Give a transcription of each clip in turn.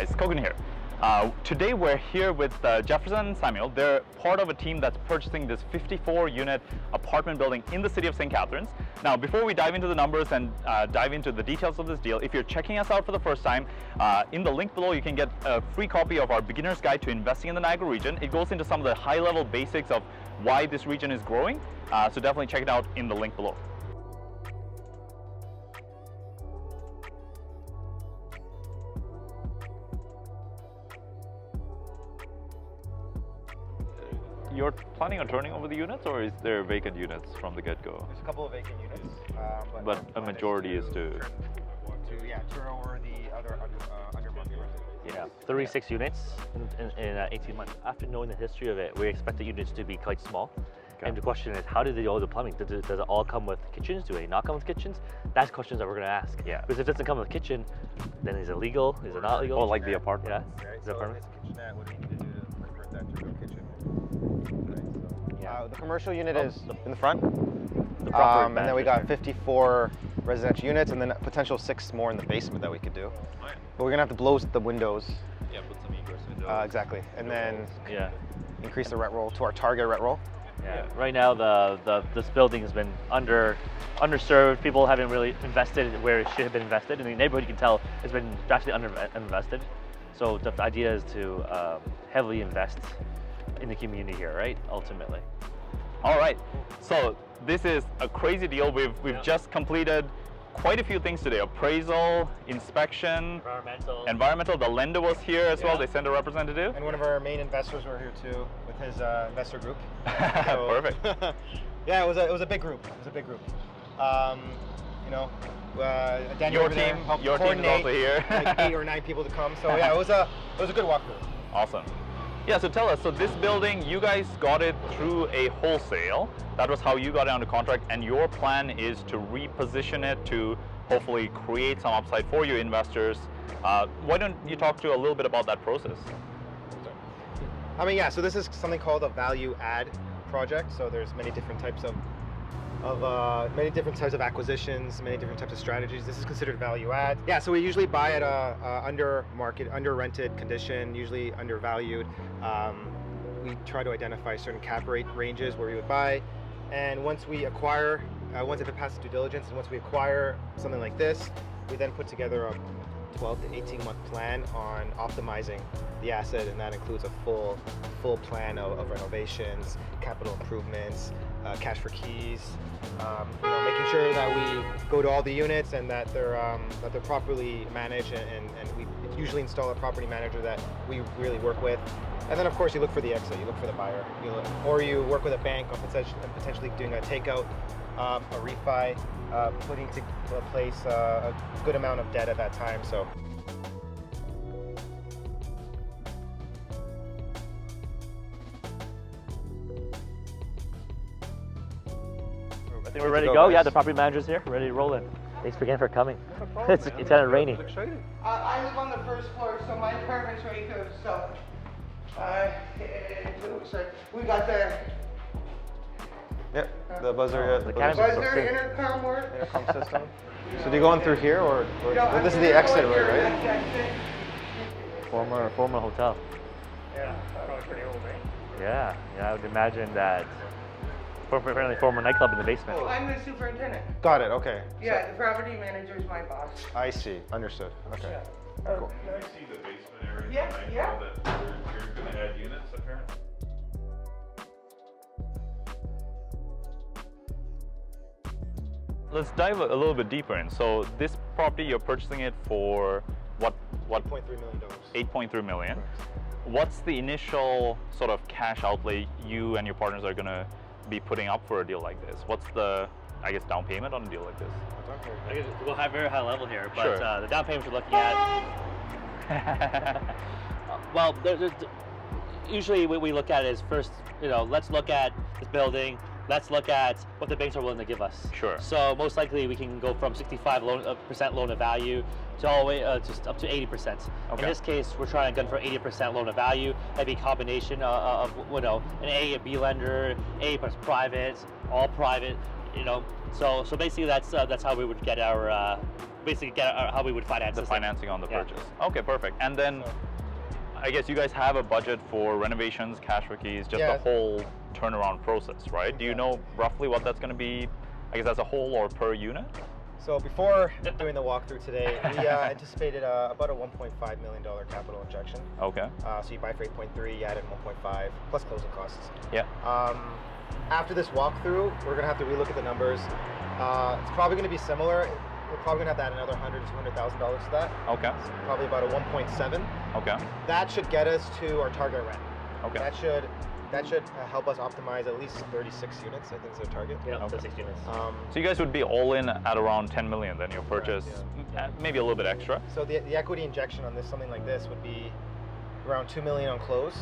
guys, Koukun here. Today we're here with Jefferson and Samuel. They're part of a team that's purchasing this 54-unit apartment building in the city of St. Catharines. Now, before we dive into the numbers and dive into the details of this deal, if you're checking us out for the first time, in the link below you can get a free copy of our Beginner's Guide to Investing in the Niagara region. It goes into some of the high-level basics of why this region is growing, so definitely check it out in the link below. You're planning on turning over the units, or is there vacant units from the get-go? There's a couple of vacant units, but a majority is to turn over the other under market rent. Yeah, 36 units in 18 months. After knowing the history of it, we expect the units to be quite small. Okay. And the question is, how did they do all the plumbing? Does it all come with kitchens? Do they not come with kitchens? That's questions that we're going to ask. Yeah. Because if it doesn't come with a kitchen, then is it legal? Is it not legal? Oh, like the apartment? Yeah. Right. The So apartment? it's a kitchenette. What do we need to do to convert that to a kitchen? Right, so, yeah. The commercial unit is in the front. And then we got 54 residential units, and then potential 6 more in the basement that we could do. Right. But we're gonna have to blow the windows. Yeah, put some egress windows. Exactly, and then increase the rent roll to our target rent roll. Yeah. Right now, this building has been underserved. People haven't really invested where it should have been invested. In the neighborhood, you can tell it's been drastically underinvested. So the idea is to heavily invest in the community here, right? Ultimately. All right. So this is a crazy deal. We've just completed quite a few things today: appraisal, inspection, environmental. The lender was here as well. They sent a representative. And one of our main investors were here too with his investor group. Perfect. Yeah, it was a big group. It was a big group. Daniel Your team is also here. Like 8 or 9 people to come. So yeah, it was a good walkthrough. Awesome. Yeah, so tell us, so this building, you guys got it through a wholesale. That was how you got it under contract, and your plan is to reposition it to hopefully create some upside for your investors. Why don't you talk to a little bit about that process? So this is something called a value add project. So there's many different types of acquisitions, many different types of strategies. This is considered value add. Yeah, so we usually buy at a under market, under rented condition, usually undervalued. We try to identify certain cap rate ranges where we would buy, and once we acquire, once it passes due diligence, and once we acquire something like this, we then put together a 12 to 18 month plan on optimizing the asset, and that includes a full plan of renovations, capital improvements, cash for keys, making sure that we go to all the units and that they're properly managed, and we usually install a property manager that we really work with. And then of course you look for the exit, you look for the buyer, or you work with a bank on potentially doing a takeout, a refi, putting to place a good amount of debt at that time. So. I think we're ready to go. Yeah, the property manager's here, ready to roll in. Thanks again for coming. It's kind of rainy. I live on the first floor, so my apartment's right here. So it looks like we got the the buzzer. The buzzer, intercom work. Intercom system. So do you go in through here, or No, this is the exit, right? Right? Former hotel. Yeah, probably pretty old, right? Yeah, I would imagine that. Apparently, former nightclub in the basement. Oh, I'm the superintendent. Got it. Okay. Yeah, the property manager is my boss. I see. Understood. Okay. Yeah. Cool. Can I see the basement area? Yeah, tonight, yeah. so that you're going to add units, apparently? Let's dive a little bit deeper in. So this property, you're purchasing it for what? $8.3 million. $8.3 million. What's the initial sort of cash outlay you and your partners are going to be putting up for a deal like this? What's the, I guess, down payment on a deal like this? I guess we'll have very high level here, but Sure. The down payments we're looking at. Well, usually what we look at is first, let's look at this building. Let's look at what the banks are willing to give us. Sure. So most likely we can go from 65% loan to value to all the way just up to 80%. Okay. In this case, we're trying to gun for 80% loan to value. That'd be a combination of an A and B lender, A plus private, all private, You know, so basically that's how we would get our how we would finance The this thing. financing on the Yeah. purchase. Okay, perfect. And then I guess you guys have a budget for renovations, cash for keys, just Yeah. the whole turnaround process, right? Do you know roughly what that's going to be? I guess as a whole or per unit? So before doing the walkthrough today, we anticipated about a $1.5 million capital injection. Okay. So you buy for 8.3, you add in 1.5 plus closing costs. Yeah. After this walkthrough, we're gonna have to relook at the numbers. It's probably gonna be similar. We're probably gonna have to add another $100,000 to $200,000 to that. Okay. It's probably about a 1.7. Okay. That should get us to our target rent. Okay. That should help us optimize at least 36 units. I think is our target. Yeah, so 6 units. So you guys would be all in at around 10 million then your purchase, maybe a little bit extra. So the equity injection on this, something like this, would be around 2 million on close.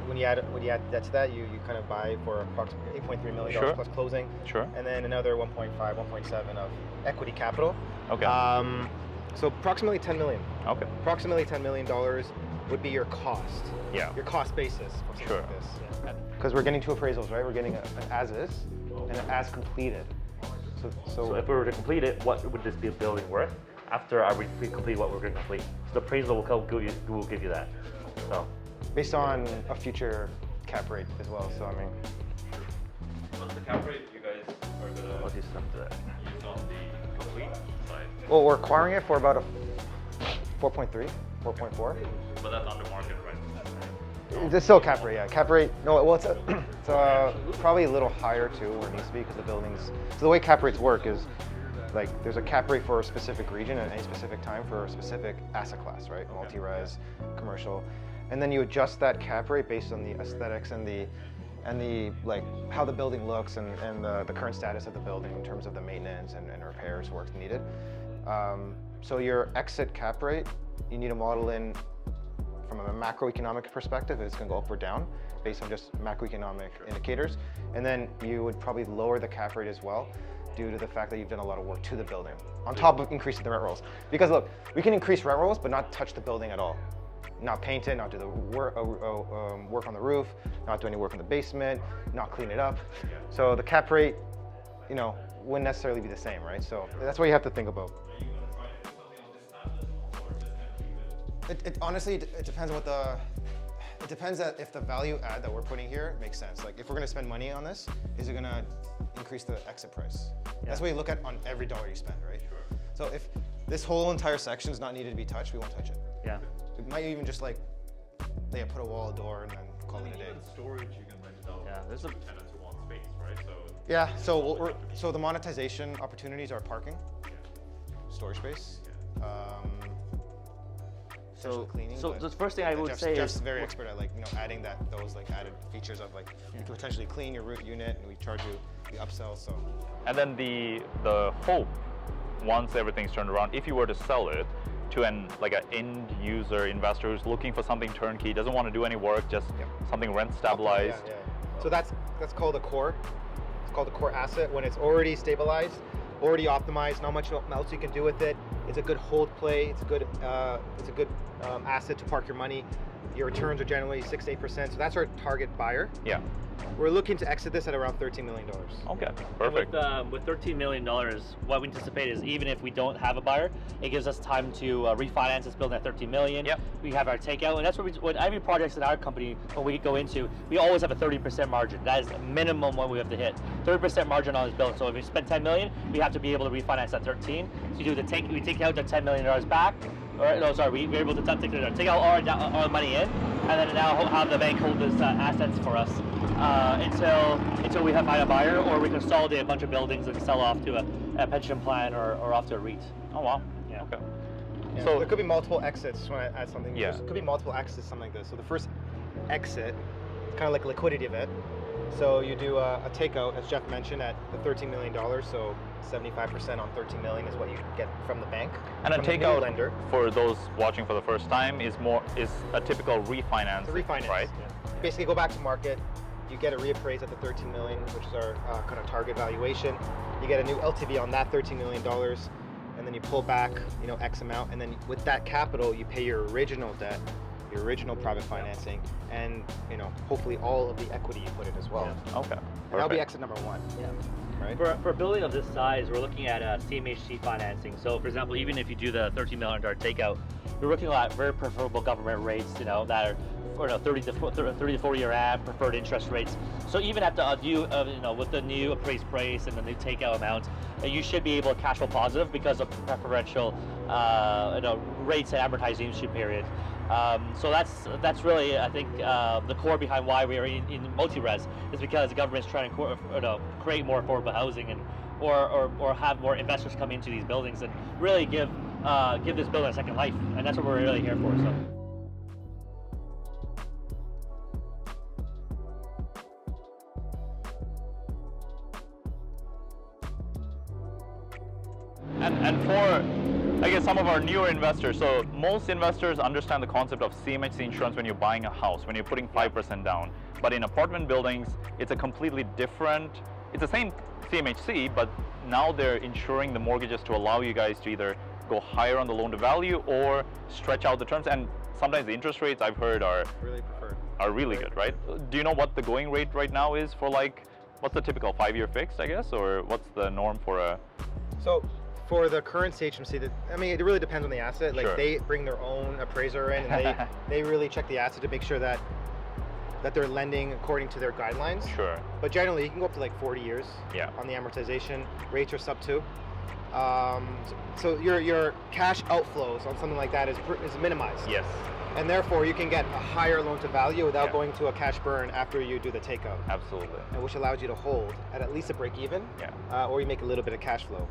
When you add that to that, you kind of buy for approximately $8.3 million Sure. plus closing, Sure. and then another 1.5, 1.7 of equity capital. Okay. So approximately 10 million. Okay. Approximately $10 million would be your cost. Yeah. Your cost basis for something Sure. like this. Because we're getting two appraisals, right? We're getting an as is and an as completed. So if we were to complete it, what would this building worth after we complete what we're going to complete? So the appraisal will give you that. So based on a future cap rate as well. So I mean, What's the cap rate you guys are I'll gonna do some to that. use on the complete side? well, we're acquiring it for about a 4.3, 4.4. But that's under market rent. It's still cap rate, yeah. Cap rate, no, well, it's probably a little higher too where it needs to be because the buildings, so the way cap rates work is like there's a cap rate for a specific region at any specific time for a specific asset class, right? Multi-res, commercial. And then you adjust that cap rate based on the aesthetics and the like how the building looks and the current status of the building in terms of the maintenance and repairs work needed. So your exit cap rate, you need to model in from a macroeconomic perspective, it's going to go up or down based on just macroeconomic indicators. And then you would probably lower the cap rate as well due to the fact that you've done a lot of work to the building on top of increasing the rent rolls. Because look, we can increase rent rolls but not touch the building at all. Not paint it, not do the work on the roof, not do any work in the basement, not clean it up. So the cap rate, wouldn't necessarily be the same, right? So that's what you have to think about. Honestly, it depends what it depends if the value add that we're putting here makes sense. Like if we're gonna spend money on this, is it gonna increase the exit price? That's what you look at on every dollar you spend, right? Sure. So if this whole entire section is not needed to be touched, we won't touch it. Yeah. We might even just put a wall, a door, and then call it a day. Even storage you can rent it out. Yeah, there's a tenants who want space, right? So Yeah. So the monetization opportunities are parking, storage space. So, cleaning. so but the first thing I would say Jeff's is very expert at adding those added features of you can potentially clean your root unit and we charge you the upsell. So And then the hope, once everything's turned around, if you were to sell it to an end user investor who's looking for something turnkey, doesn't want to do any work, just something rent stabilized. Yeah. So that's called a core. It's called a core asset when it's already stabilized, already optimized. Not much else you can do with it. It's a good hold play. It's a good asset to park your money. Your returns are generally 6 to 8%. So that's our target buyer. Yeah. We're looking to exit this at around $13 million. Okay, perfect. With $13 million, what we anticipate is even if we don't have a buyer, it gives us time to refinance this building at $13 million. Yep. We have our takeout, and that's what every project in our company, when we go into, we always have a 30% margin. That is the minimum one we have to hit. 30% margin on this building. So if we spend $10 million, we have to be able to refinance that 13. So we take out the $10 million back. We're able to take out our money in, and then now have the bank hold those assets for us until we have find a buyer, or we consolidate a bunch of buildings and sell off to a pension plan or off to a REIT. Oh wow. Yeah. Okay. Yeah, So there could be multiple exits when I add something. Yeah. There could be multiple exits, something like this. So the first exit, it's kind of like a liquidity event. So you do a takeout, as Jeff mentioned, at the $13 million. So 75% on $13 million is what you get from the bank. and a from the new takeout lender. for those watching for the first time is a typical refinance. It's a refinance, right? You basically go back to market. You get it reappraised at the $13 million, which is our kind of target valuation. You get a new LTV on that $13 million, and then you pull back, X amount, and then with that capital, you pay your original debt, your original private financing, and hopefully all of the equity you put in as well. Okay. That'll be Perfect. exit number one. Yeah. Right. For a building of this size, we're looking at CMHC financing. So, for example, even if you do the $13 million takeout, you're looking at very preferable government rates, that are 30 to 40 year AM preferred interest rates. So even at the new, with the new appraised price and the new takeout amount, you should be able to cash flow positive because of preferential, rates and amortization period. So that's really, I think, the core behind why we are in multi-res is because the government's trying to create more affordable housing or have more investors come into these buildings and really give this building a second life, and that's what we're really here for. So. And for, I guess, some of our newer investors, so most investors understand the concept of CMHC insurance when you're buying a house, when you're putting 5% down. But in apartment buildings, it's a completely different, it's the same CMHC, but now they're insuring the mortgages to allow you guys to either go higher on the loan to value or stretch out the terms. And sometimes the interest rates I've heard are Really preferred. really good, right? Do you know what the going rate right now is for, like, what's the typical 5-year fixed, I guess, or what's the norm for a? So for the current CHMC, it really depends on the asset. Like Sure. they bring their own appraiser in, and they really check the asset to make sure that they're lending according to their guidelines. Sure. But generally, you can go up to like 40 years Yeah. on the amortization. Rates are sub 2. So your cash outflows on something like that is minimized. Yes. And therefore, you can get a higher loan to value without Yeah. going to a cash burn after you do the takeout, Absolutely. and which allows you to hold at least a break even, Yeah. or you make a little bit of cash flow.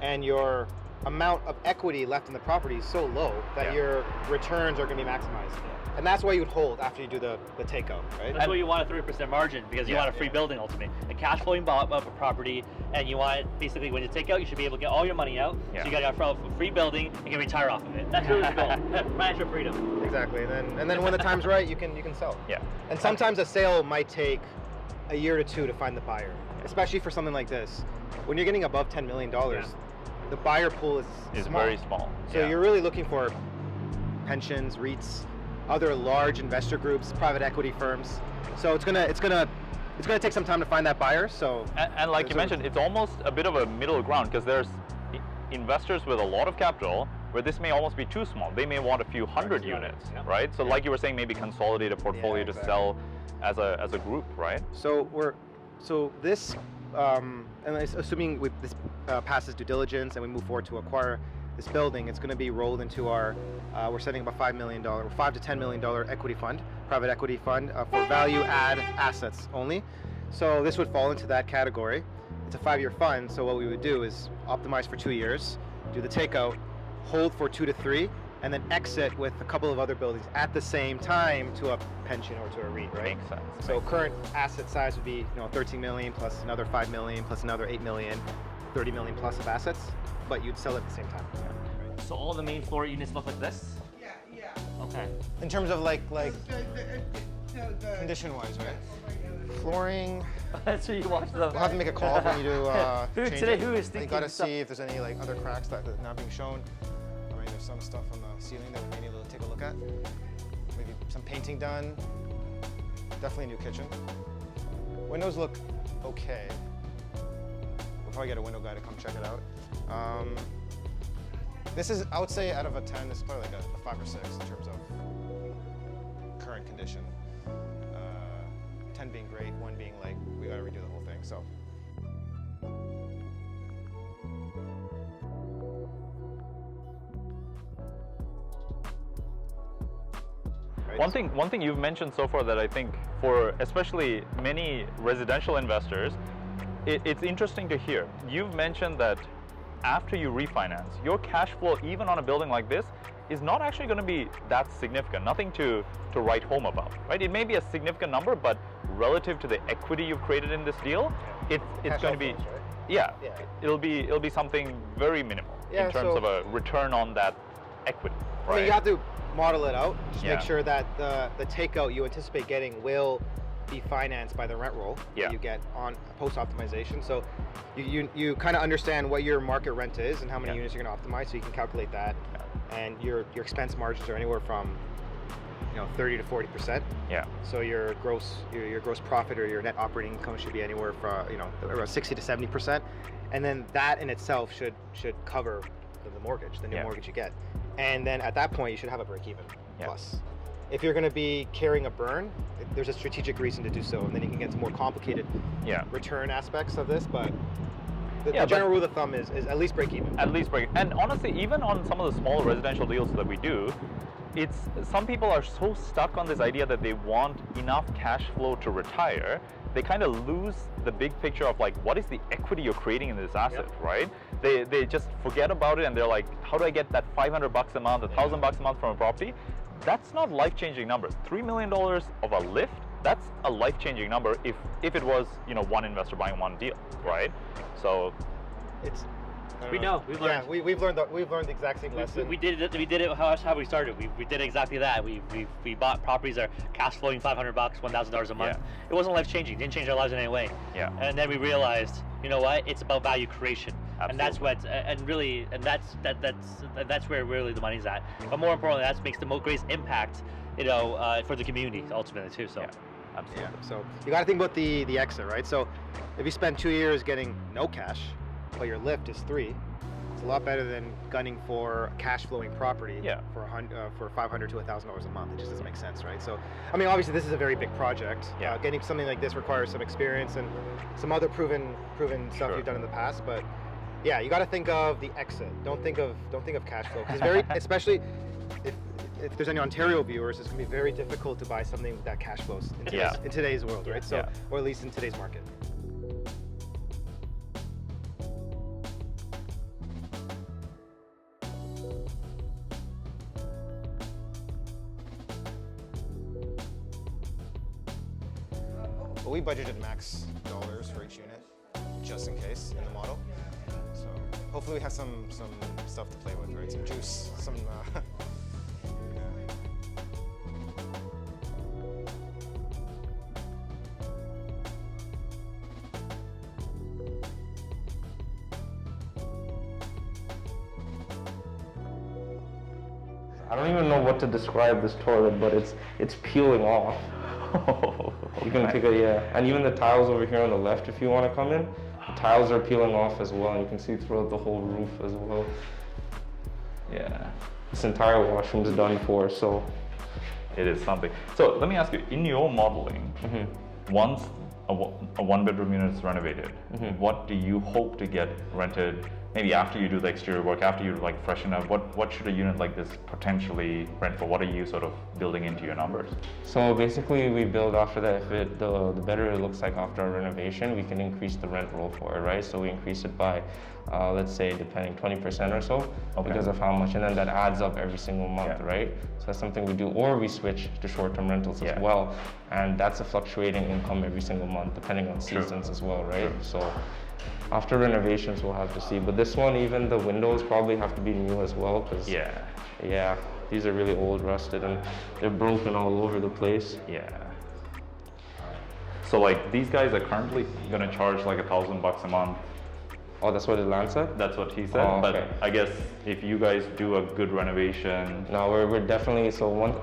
And your amount of equity left in the property is so low that Yeah. your returns are going to be maximized. And that's why you would hold after you do the takeout, right? That's why you want a 3% margin, because you Yeah. want a free building ultimately. A cash flowing of a property, and you want basically when you take out, you should be able to get all your money out. Yeah. So you got a free building, you can retire off of it. That's really the goal. Financial freedom. Exactly. And then when the time's right, you can sell. Yeah. And sometimes a sale might take a year to 2 to find the buyer, especially for something like this. When you're getting above $10 million, the buyer pool is small. very small. So Yeah. you're really looking for pensions, REITs, other large investor groups, private equity firms. So it's gonna take some time to find that buyer. So And like you So- mentioned, it's almost a bit of a middle ground because there's investors with a lot of capital where this may almost be too small. They may want a few hundred units, Yeah. right? So like you were saying, maybe consolidate a portfolio Yeah, to exactly. sell as a group, right? So this, and assuming this passes due diligence and we move forward to acquire this building, it's going to be rolled into our. We're setting up a $5 to $10 million equity fund, private equity fund for value add assets only. So this would fall into that category. It's a 5-year fund. So what we would do is optimize for 2 years, do the takeout, hold for 2 to 3, and then exit with a couple of other buildings at the same time to a pension or to a REIT, right? Makes sense. So current asset size would be 13 million plus another 5 million plus another 8 million, 30 million plus of assets, but you'd sell it at the same time. So all the main floor units look like this? Yeah. Okay. In terms of like The condition wise, right? Flooring, That's where you watch the. we'll have to make a call when you do change Today, it. who is You thinking gotta stuff? see if there's any like other cracks that are not being shown. I mean, there's some stuff on the ceiling that we may need to take a look at. Maybe some painting done. Definitely a new kitchen. Windows look okay. We'll probably get a window guy to come check it out. This is, I would say, out of a 10, this is probably like a 5 or 6 in terms of current condition. 10 being great, 1 being like, we gotta redo the whole thing, so. Right. One thing you've mentioned so far that I think for especially many residential investors, it's interesting to hear. You've mentioned that after you refinance, your cash flow, even on a building like this, is not actually going to be that significant. Nothing to write home about, right? It may be a significant number, but relative to the equity you've created in this deal, it's Cash going to be, outflows, right? yeah, Yeah. it'll be something very minimal Yeah, in terms so- of a return on that equity, I right? mean, you have to model it out, just Yeah. make sure that the takeout you anticipate getting will be financed by the rent roll Yeah. that you get on post optimization. So you kind of understand what your market rent is and how many Yeah. units you're going to optimize, so you can calculate that. And your expense margins are anywhere from 30 to 40%. Yeah. So your gross profit or your net operating income should be anywhere from around 60 to 70%, and then that in itself should cover the mortgage, the new Yeah. mortgage you get, and then at that point you should have a break even Yeah. plus. If you're going to be carrying a burn, there's a strategic reason to do so, and then you can get into more complicated Yeah. return aspects of this, but the Yeah, general rule of thumb is at least break even. At least break. And honestly, even on some of the small residential deals that we do, it's some people are so stuck on this idea that they want enough cash flow to retire, they kind of lose the big picture of like what is the equity you're creating in this asset, right? They just forget about it and they're like, how do I get that $500 a month, $1,000 a month from a property? That's not life-changing numbers. $3 million of a lift, that's a life-changing number if it was one investor buying one deal, right? So It's We know. We've learned. Yeah, we've learned the exact same lesson. We did it. How we started. We did exactly that. We bought properties that are cash flowing $500, $1,000 a month. Yeah. It wasn't life changing. Didn't change our lives in any way. Yeah. And then we realized, you know what? It's about value creation. And that's Absolutely. that's where really the money's at. But more importantly, that makes the most greatest impact, for the community ultimately too. So. Yeah. Absolutely. Yeah. So you got to think about the exit, right? So if you spend 2 years getting no cash, but your lift is 3, it's a lot better than gunning for a cash flowing property for $500 to $1,000 a month. It just doesn't make sense, right? So I mean, obviously this is a very big project. Yeah. Getting something like this requires some experience and some other proven stuff Sure. you've done in the past, but yeah, you got to think of the exit. Don't think of cash flow, because very especially if there's any Ontario viewers, it's going to be very difficult to buy something that cash flows in today's world, right? So, or at least in today's market. Well, we budgeted max dollars for each unit, just in case in the model. So hopefully we have some stuff to play with, right? Some juice, some. I don't even know what to describe this toilet, but it's peeling off. You can take and even the tiles over here on the left, if you want to come in, the tiles are peeling off as well, and you can see throughout the whole roof as well. Yeah, this entire washroom is done for, so. It is something. So let me ask you, in your modeling, once a one-bedroom unit is renovated, what do you hope to get rented? Maybe after you do the exterior work, after you like freshen up, what should a unit like this potentially rent for? What are you sort of building into your numbers? So basically we build after that. If the better it looks like after our renovation, we can increase the rent roll for it, right? So we increase it by, let's say, depending 20% or so, because of how much, and then that adds up every single month, right? So that's something we do, or we switch to short-term rentals as well, and that's a fluctuating income every single month, depending on seasons as well, right? So after renovations, we'll have to see. But this one, even the windows probably have to be new as well, because these are really old, rusted, and they're broken all over the place. Yeah. So like these guys are currently gonna charge like $1,000 a month. Oh, that's what it lands at? That's what he said. Oh, But okay. I guess if you guys do a good renovation. No, we're definitely,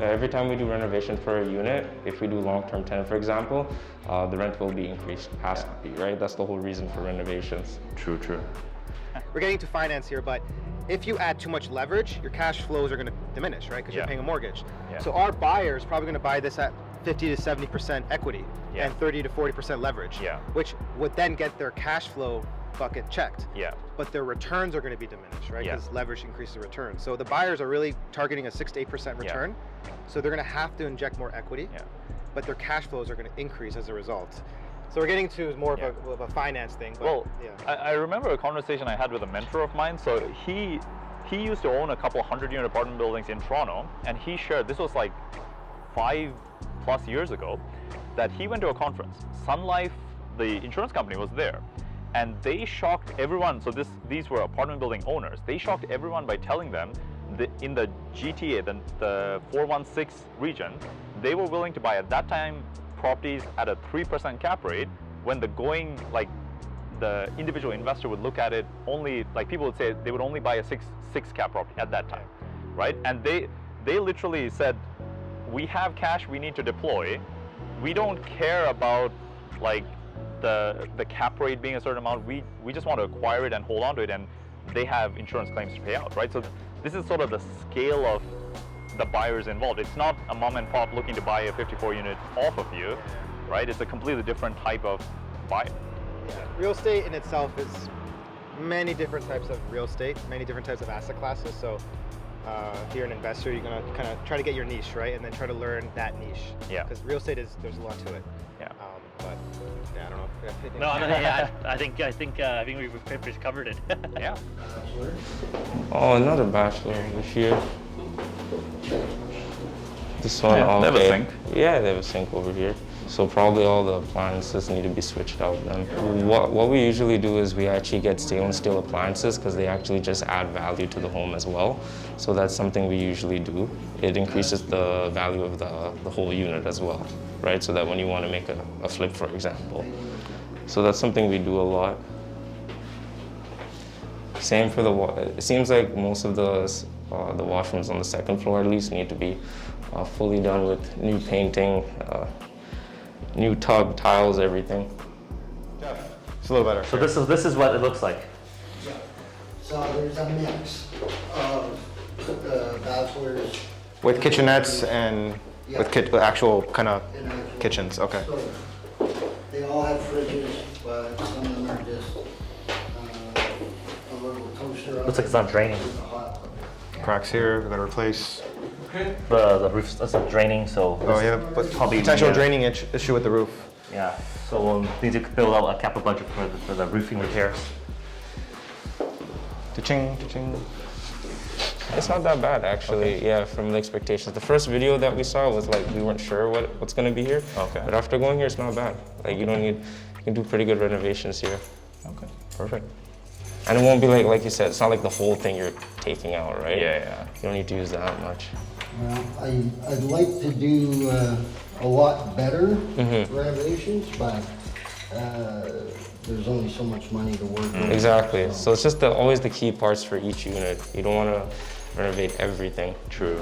every time we do renovation for a unit, if we do long-term tenant, for example, the rent will be increased, has to be, right? That's the whole reason for renovations. True. We're getting to finance here, but if you add too much leverage, your cash flows are going to diminish, right? Because you're paying a mortgage. Yeah. So our buyer is probably going to buy this at 50 to 70% equity and 30 to 40% leverage, which would then get their cash flow bucket checked. Yeah. But their returns are going to be diminished, right? Yeah. Because leverage increases the return. So the buyers are really targeting a 6 to 8% return. So they're going to have to inject more equity, but their cash flows are going to increase as a result. So we're getting to more of a finance thing. But I remember a conversation I had with a mentor of mine. So he used to own a couple 100-unit apartment buildings in Toronto, and he shared, this was like 5+ years ago, that he went to a conference. Sun Life, the insurance company, was there. And they shocked everyone. So these were apartment building owners. They shocked everyone by telling them that in the GTA, the 416 region, they were willing to buy at that time properties at a 3% cap rate, when the individual investor would look at it only, like people would say they would only buy a 6 cap property at that time, right? And they literally said, we have cash we need to deploy. We don't care about like the cap rate being a certain amount. We just want to acquire it and hold on to it, and they have insurance claims to pay out, right? So this is sort of the scale of the buyers involved. It's not a mom and pop looking to buy a 54 unit off of you, right? It's a completely different type of buyer. Real estate in itself is many different types of real estate, many different types of asset classes. So if you're an investor, you're gonna kind of try to get your niche, right? And then try to learn that niche. Yeah. Because real estate there's a lot to it. Yeah. But yeah, I don't know. No, I think we've pretty much covered it. Yeah. Oh, another bachelor over here. This one, Yeah, they have a okay. sink. Yeah, they have a sink over here. So probably all the appliances need to be switched out then. What we usually do is we actually get stainless steel appliances because they actually just add value to the home as well. So that's something we usually do. It increases the value of the whole unit as well, right? So that when you want to make a flip, for example. So that's something we do a lot. Same for it seems like most of the washrooms on the second floor at least need to be fully done with new painting, new tub, tiles, everything. It's a little better. So this is what it looks like. Yeah. So there's a mix of bachelors. With kitchenettes and with actual kind of and actual kitchens. Okay. stores. They all have fridges, but some of them are just a little toaster. Looks like it's not draining. with a hot- Cracks here. We gotta replace. The roof's it's not draining, so Oh yeah, but probably potential yeah. draining issue with the roof. Yeah. So we'll need to build out a capital budget for the roofing repairs. Cha-ching, cha-ching. It's not that bad actually, yeah, from the expectations. The first video that we saw was like, we weren't sure what's gonna be here. Okay. But after going here, it's not bad. Like you can do pretty good renovations here. Okay. Perfect. And it won't be like you said, it's not like the whole thing you're taking out, right? Yeah. You don't need to use that much. Well, I'd like to do a lot better renovations, but there's only so much money to work with. Exactly. So it's just always the key parts for each unit. You don't want to renovate everything. True.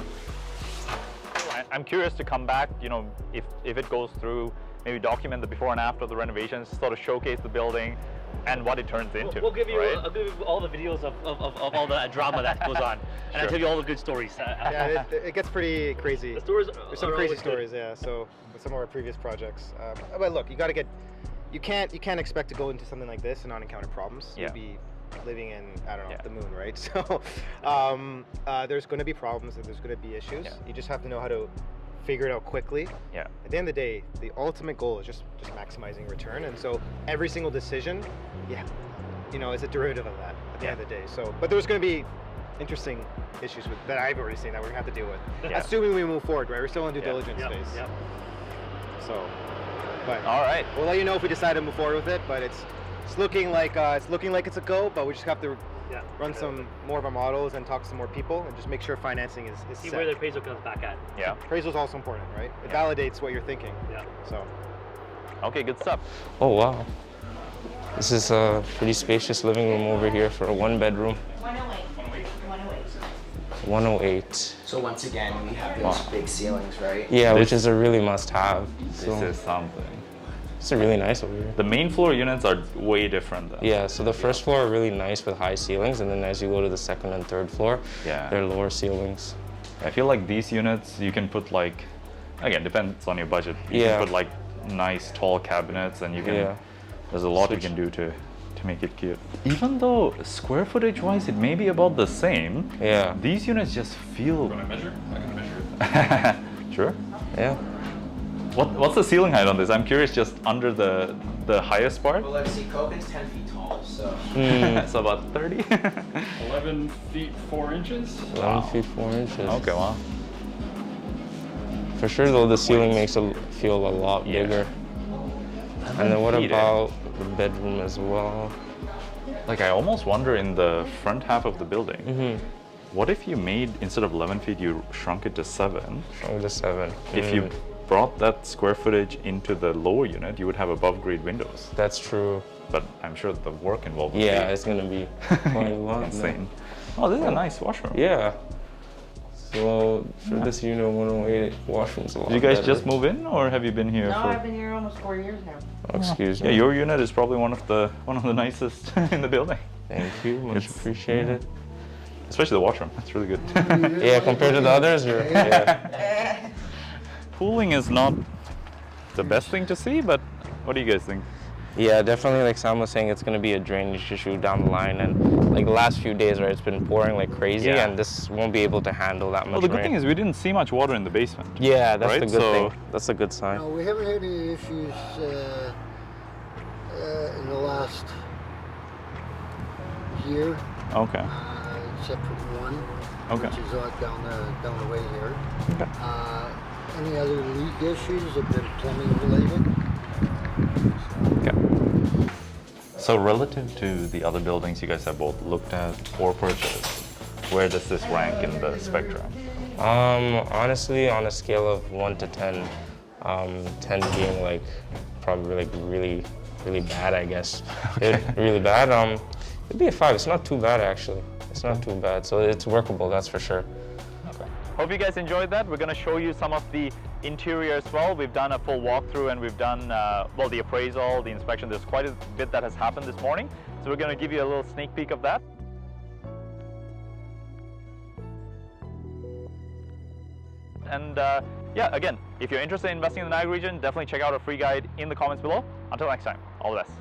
I'm curious to come back, you know, if it goes through, maybe document the before and after of the renovations, sort of showcase the building and what it turns into. We'll give you, right? I'll give you all the videos of all the drama that goes on, and I'll tell you all the good stories. Yeah, it gets pretty crazy. The stories There's some are crazy always good. stories, yeah. So with some of our previous projects, but look, you can't expect to go into something like this and not encounter problems. Yeah. You'd be living in, I don't know, Yeah. the moon, right? So there's going to be problems and there's going to be issues. Yeah. You just have to know how to figure it out quickly. Yeah. At the end of the day, the ultimate goal is just maximizing return, and so every single decision, is a derivative of that at the end of the day. So, but there's going to be interesting issues that I've already seen that we're going to have to deal with. Yeah. Assuming we move forward, right? We're still in due Yeah. diligence Yep, phase. yep. So, but All right. we'll let you know if we decide to move forward with it. But it's looking like it's a go. But we just have to Yeah. run some more of our models and talk to some more people and just make sure financing is See set. where the appraisal comes back at. Yeah. Appraisal is also important, right? It Yeah. validates what you're thinking. Yeah. So. Okay, good stuff. Oh wow. This is a pretty spacious living room over here for a 1-bedroom. 108. So once again, we have those big ceilings, right? Yeah, which This- is a really must-have. This So is something. it's really nice over here. The main floor units are way different though. Yeah, so the first floor are really nice with high ceilings, and then as you go to the second and third floor, Yeah. they're lower ceilings. I feel like these units, you can put like, again, depends on your budget. You Yeah. can put like nice tall cabinets and you can, Yeah. there's a lot you can do to make it cute. Even though square footage wise, it may be about the same, Yeah. these units just feel... Can I measure? I can measure it. Sure. Yeah. What's the ceiling height on this? I'm curious, just under the highest part? Well, let's see. Kokun's 10 feet tall, so. So about 30? 11 feet 4 inches. 11 feet 4 inches. Okay, wow. For sure, though, the ceiling makes it feel a lot Yeah. bigger. And then what feet, eh? about the bedroom as well? Like I almost wonder in the front half of the building, Mm-hmm. what if you made, instead of 11 feet, you shrunk it to 7? Oh, the 7. If you brought that square footage into the lower unit, you would have above grade windows. That's true. But I'm sure the work involved would Yeah, be it's gonna be quite a lot. insane. Oh, this is a nice washroom. Yeah. Well, for this unit 108, washrooms a lot Did you guys better. just move in, or have you been here No, for? I've been here almost 4 years now. Oh, excuse Yeah, me. your unit is probably one of the nicest in the building. Thank you, much appreciated. Especially the washroom. That's really good. Yeah, compared to the others, yeah. Cooling is not the best thing to see, but what do you guys think? Yeah, definitely. Like Sam was saying, it's gonna be a drainage issue down the line, and like the last few days, right, it's been pouring like crazy, Yeah. and this won't be able to handle that much Well, the good rain. thing is we didn't see much water in the basement. Yeah, that's right? the good So- thing. That's a good sign. No, we haven't had any issues in the last year, Okay. except for one, Okay. which is down the way here. Okay. Any other leak issues have been plumbing related? Okay. So relative to the other buildings you guys have both looked at or purchased, where does this rank in the spectrum? Honestly, on a scale of 1 to 10, 10 being like probably like really, really bad, I guess. Really bad. It'd be a 5. It's not too bad actually. It's not too bad. So it's workable, that's for sure. Hope you guys enjoyed that. We're going to show you some of the interior as well. We've done a full walkthrough and we've done, well, the appraisal, the inspection. There's quite a bit that has happened this morning. So we're going to give you a little sneak peek of that. And yeah, again, if you're interested in investing in the Niagara region, definitely check out our free guide in the comments below. Until next time, all the best.